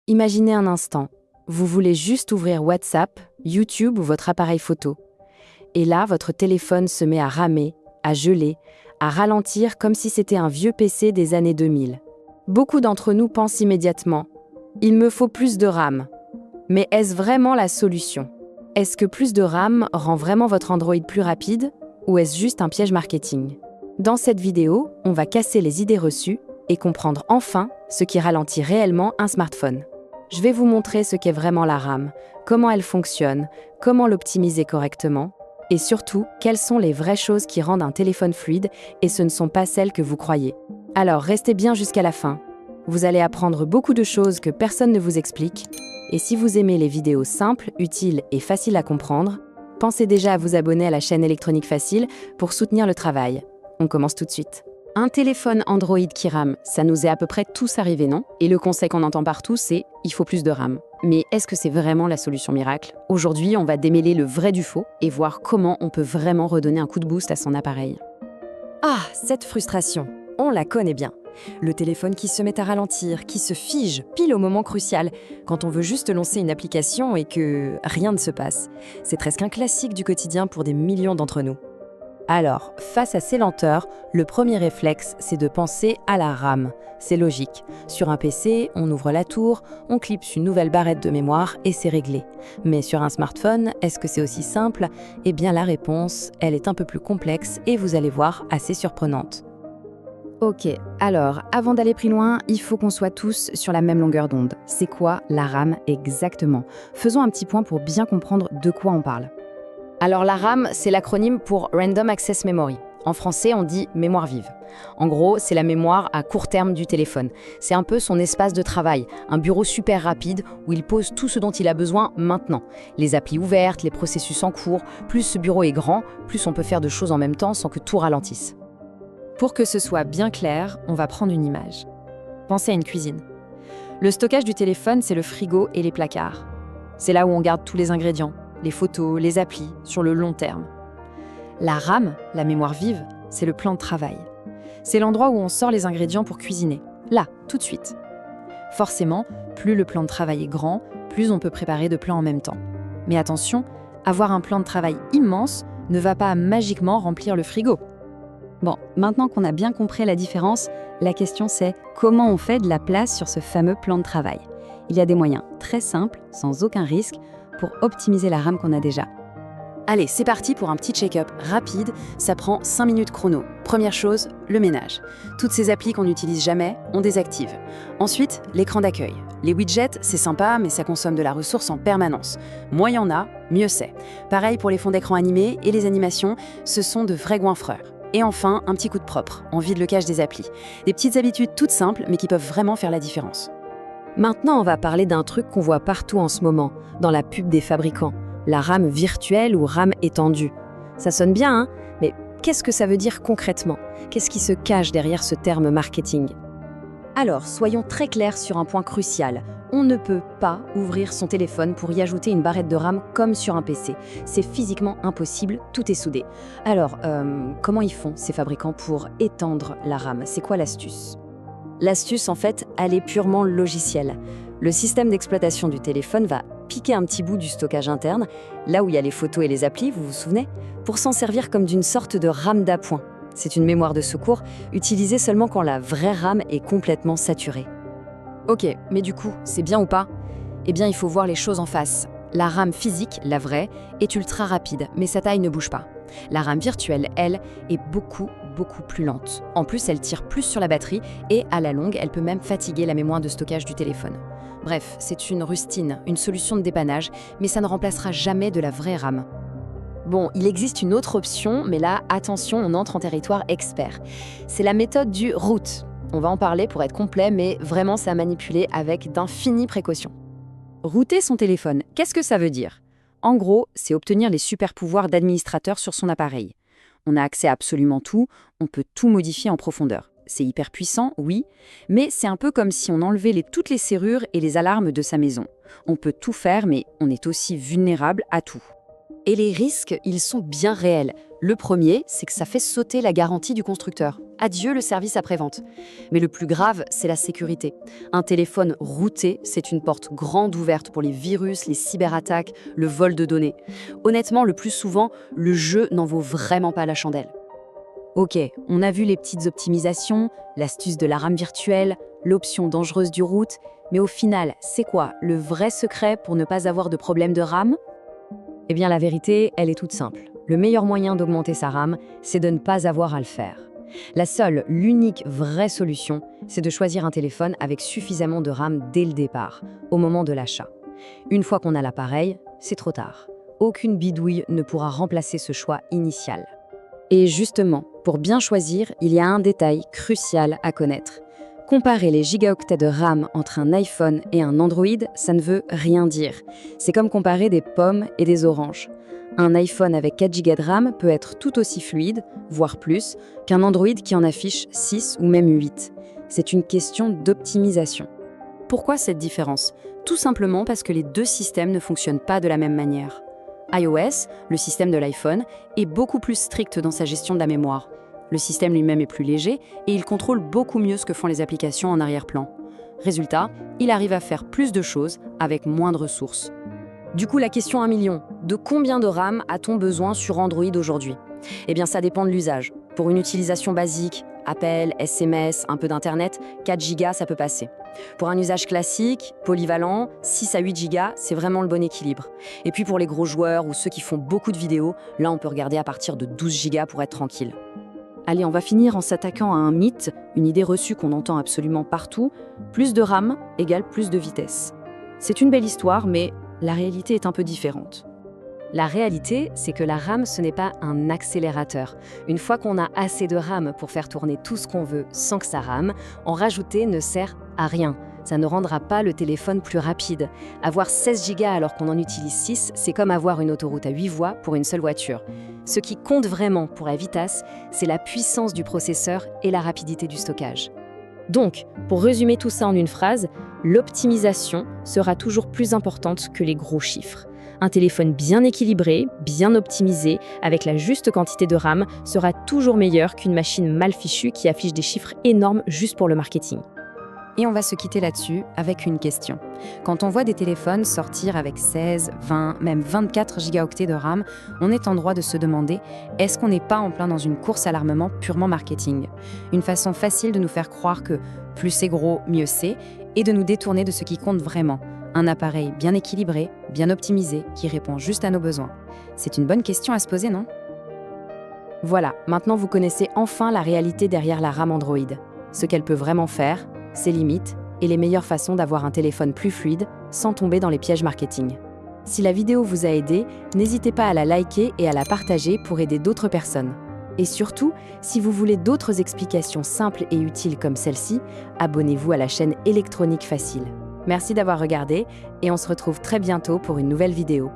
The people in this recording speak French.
Imaginez un instant, vous voulez juste ouvrir WhatsApp, YouTube ou votre appareil photo. Et là, votre téléphone se met à ramer, à geler, à ralentir comme si c'était un vieux PC des années 2000. Beaucoup d'entre nous pensent immédiatement « il me faut plus de RAM ». Mais est-ce vraiment la solution? Est-ce que plus de RAM rend vraiment votre Android plus rapide ou est-ce juste un piège marketing? Dans cette vidéo, on va casser les idées reçues et comprendre enfin ce qui ralentit réellement un smartphone. Je vais vous montrer ce qu'est vraiment la RAM, comment elle fonctionne, comment l'optimiser correctement et surtout, quelles sont les vraies choses qui rendent un téléphone fluide et ce ne sont pas celles que vous croyez. Alors restez bien jusqu'à la fin. Vous allez apprendre beaucoup de choses que personne ne vous explique. Et si vous aimez les vidéos simples, utiles et faciles à comprendre, pensez déjà à vous abonner à la chaîne Électronique Facile pour soutenir le travail. On commence tout de suite. Un téléphone Android qui rame, ça nous est à peu près tous arrivé, non? Et le conseil qu'on entend partout, c'est « il faut plus de RAM ». Mais est-ce que c'est vraiment la solution miracle? Aujourd'hui, on va démêler le vrai du faux et voir comment on peut vraiment redonner un coup de boost à son appareil. Ah, cette frustration, on la connaît bien. Le téléphone qui se met à ralentir, qui se fige pile au moment crucial, quand on veut juste lancer une application et que rien ne se passe. C'est presque un classique du quotidien pour des millions d'entre nous. Alors, face à ces lenteurs, le premier réflexe, c'est de penser à la RAM. C'est logique. Sur un PC, on ouvre la tour, on clipse une nouvelle barrette de mémoire et c'est réglé. Mais sur un smartphone, est-ce que c'est aussi simple? Eh bien la réponse, elle est un peu plus complexe et vous allez voir, assez surprenante. Ok, alors, avant d'aller plus loin, il faut qu'on soit tous sur la même longueur d'onde. C'est quoi la RAM exactement? Faisons un petit point pour bien comprendre de quoi on parle. Alors la RAM, c'est l'acronyme pour Random Access Memory. En français, on dit mémoire vive. En gros, c'est la mémoire à court terme du téléphone. C'est un peu son espace de travail, un bureau super rapide où il pose tout ce dont il a besoin maintenant. Les applis ouvertes, les processus en cours, plus ce bureau est grand, plus on peut faire de choses en même temps sans que tout ralentisse. Pour que ce soit bien clair, on va prendre une image. Pensez à une cuisine. Le stockage du téléphone, c'est le frigo et les placards. C'est là où on garde tous les ingrédients, les photos, les applis, sur le long terme. La RAM, la mémoire vive, c'est le plan de travail. C'est l'endroit où on sort les ingrédients pour cuisiner. Là, tout de suite. Forcément, plus le plan de travail est grand, plus on peut préparer de plans en même temps. Mais attention, avoir un plan de travail immense ne va pas magiquement remplir le frigo. Bon, maintenant qu'on a bien compris la différence, la question c'est comment on fait de la place sur ce fameux plan de travail. Il y a des moyens très simples, sans aucun risque, pour optimiser la RAM qu'on a déjà. Allez, c'est parti pour un petit check-up rapide, ça prend 5 minutes chrono. Première chose, le ménage. Toutes ces applis qu'on n'utilise jamais, on désactive. Ensuite, l'écran d'accueil. Les widgets, c'est sympa, mais ça consomme de la ressource en permanence. Moins il y en a, mieux c'est. Pareil pour les fonds d'écran animés et les animations, ce sont de vrais goinfreurs. Et enfin, un petit coup de propre, on vide le cache des applis. Des petites habitudes toutes simples, mais qui peuvent vraiment faire la différence. Maintenant, on va parler d'un truc qu'on voit partout en ce moment, dans la pub des fabricants, la RAM virtuelle ou RAM étendue. Ça sonne bien, hein? Mais qu'est-ce que ça veut dire concrètement? Qu'est-ce qui se cache derrière ce terme marketing? Alors, soyons très clairs sur un point crucial. On ne peut pas ouvrir son téléphone pour y ajouter une barrette de RAM comme sur un PC. C'est physiquement impossible, tout est soudé. Alors, comment ils font, ces fabricants, pour étendre la RAM? C'est quoi l'astuce? L'astuce, en fait, elle est purement logicielle. Le système d'exploitation du téléphone va piquer un petit bout du stockage interne, là où il y a les photos et les applis, vous vous souvenez, pour s'en servir comme d'une sorte de RAM d'appoint. C'est une mémoire de secours, utilisée seulement quand la vraie RAM est complètement saturée. Ok, mais du coup, c'est bien ou pas? Eh bien, il faut voir les choses en face. La RAM physique, la vraie, est ultra rapide, mais sa taille ne bouge pas. La RAM virtuelle, elle, est beaucoup plus lente. En plus, elle tire plus sur la batterie et, à la longue, elle peut même fatiguer la mémoire de stockage du téléphone. Bref, c'est une rustine, une solution de dépannage, mais ça ne remplacera jamais de la vraie RAM. Bon, il existe une autre option, mais là, attention, on entre en territoire expert. C'est la méthode du root. On va en parler pour être complet, mais vraiment, c'est à manipuler avec d'infinies précautions. Router son téléphone, qu'est-ce que ça veut dire? En gros, c'est obtenir les super pouvoirs d'administrateur sur son appareil. On a accès à absolument tout, on peut tout modifier en profondeur. C'est hyper puissant, oui, mais c'est un peu comme si on enlevait toutes les serrures et les alarmes de sa maison. On peut tout faire, mais on est aussi vulnérable à tout. Et les risques, ils sont bien réels. Le premier, c'est que ça fait sauter la garantie du constructeur. Adieu le service après-vente. Mais le plus grave, c'est la sécurité. Un téléphone routé, c'est une porte grande ouverte pour les virus, les cyberattaques, le vol de données. Honnêtement, le plus souvent, le jeu n'en vaut vraiment pas la chandelle. Ok, on a vu les petites optimisations, l'astuce de la RAM virtuelle, l'option dangereuse du root, mais au final, c'est quoi le vrai secret pour ne pas avoir de problème de RAM? Eh bien, la vérité, elle est toute simple. Le meilleur moyen d'augmenter sa RAM, c'est de ne pas avoir à le faire. L'unique vraie solution, c'est de choisir un téléphone avec suffisamment de RAM dès le départ, au moment de l'achat. Une fois qu'on a l'appareil, c'est trop tard. Aucune bidouille ne pourra remplacer ce choix initial. Et justement, pour bien choisir, il y a un détail crucial à connaître. Comparer les gigaoctets de RAM entre un iPhone et un Android, ça ne veut rien dire. C'est comme comparer des pommes et des oranges. Un iPhone avec 4 Go de RAM peut être tout aussi fluide, voire plus, qu'un Android qui en affiche 6 ou même 8. C'est une question d'optimisation. Pourquoi cette différence? Tout simplement parce que les deux systèmes ne fonctionnent pas de la même manière. iOS, le système de l'iPhone, est beaucoup plus strict dans sa gestion de la mémoire. Le système lui-même est plus léger et il contrôle beaucoup mieux ce que font les applications en arrière-plan. Résultat, il arrive à faire plus de choses avec moins de ressources. Du coup, la question 1 million, de combien de RAM a-t-on besoin sur Android aujourd'hui? Eh bien, ça dépend de l'usage. Pour une utilisation basique, appel, SMS, un peu d'Internet, 4 Go, ça peut passer. Pour un usage classique, polyvalent, 6 à 8 Go, c'est vraiment le bon équilibre. Et puis pour les gros joueurs ou ceux qui font beaucoup de vidéos, là on peut regarder à partir de 12 Go pour être tranquille. Allez, on va finir en s'attaquant à un mythe, une idée reçue qu'on entend absolument partout, plus de RAM égale plus de vitesse. C'est une belle histoire, mais la réalité est un peu différente. La réalité, c'est que la RAM, ce n'est pas un accélérateur. Une fois qu'on a assez de RAM pour faire tourner tout ce qu'on veut sans que ça rame, en rajouter ne sert à rien. Ça ne rendra pas le téléphone plus rapide. Avoir 16 Go alors qu'on en utilise 6, c'est comme avoir une autoroute à 8 voies pour une seule voiture. Ce qui compte vraiment pour la vitesse, c'est la puissance du processeur et la rapidité du stockage. Donc, pour résumer tout ça en une phrase, l'optimisation sera toujours plus importante que les gros chiffres. Un téléphone bien équilibré, bien optimisé, avec la juste quantité de RAM, sera toujours meilleur qu'une machine mal fichue qui affiche des chiffres énormes juste pour le marketing. Et on va se quitter là-dessus avec une question. Quand on voit des téléphones sortir avec 16, 20, même 24 gigaoctets de RAM, on est en droit de se demander, est-ce qu'on n'est pas en plein dans une course à l'armement purement marketing? Une façon facile de nous faire croire que plus c'est gros, mieux c'est, et de nous détourner de ce qui compte vraiment. Un appareil bien équilibré, bien optimisé, qui répond juste à nos besoins. C'est une bonne question à se poser, non? Voilà, maintenant vous connaissez enfin la réalité derrière la RAM Android. Ce qu'elle peut vraiment faire, ses limites et les meilleures façons d'avoir un téléphone plus fluide sans tomber dans les pièges marketing. Si la vidéo vous a aidé, n'hésitez pas à la liker et à la partager pour aider d'autres personnes. Et surtout, si vous voulez d'autres explications simples et utiles comme celle-ci, abonnez-vous à la chaîne Électronique Facile. Merci d'avoir regardé et on se retrouve très bientôt pour une nouvelle vidéo.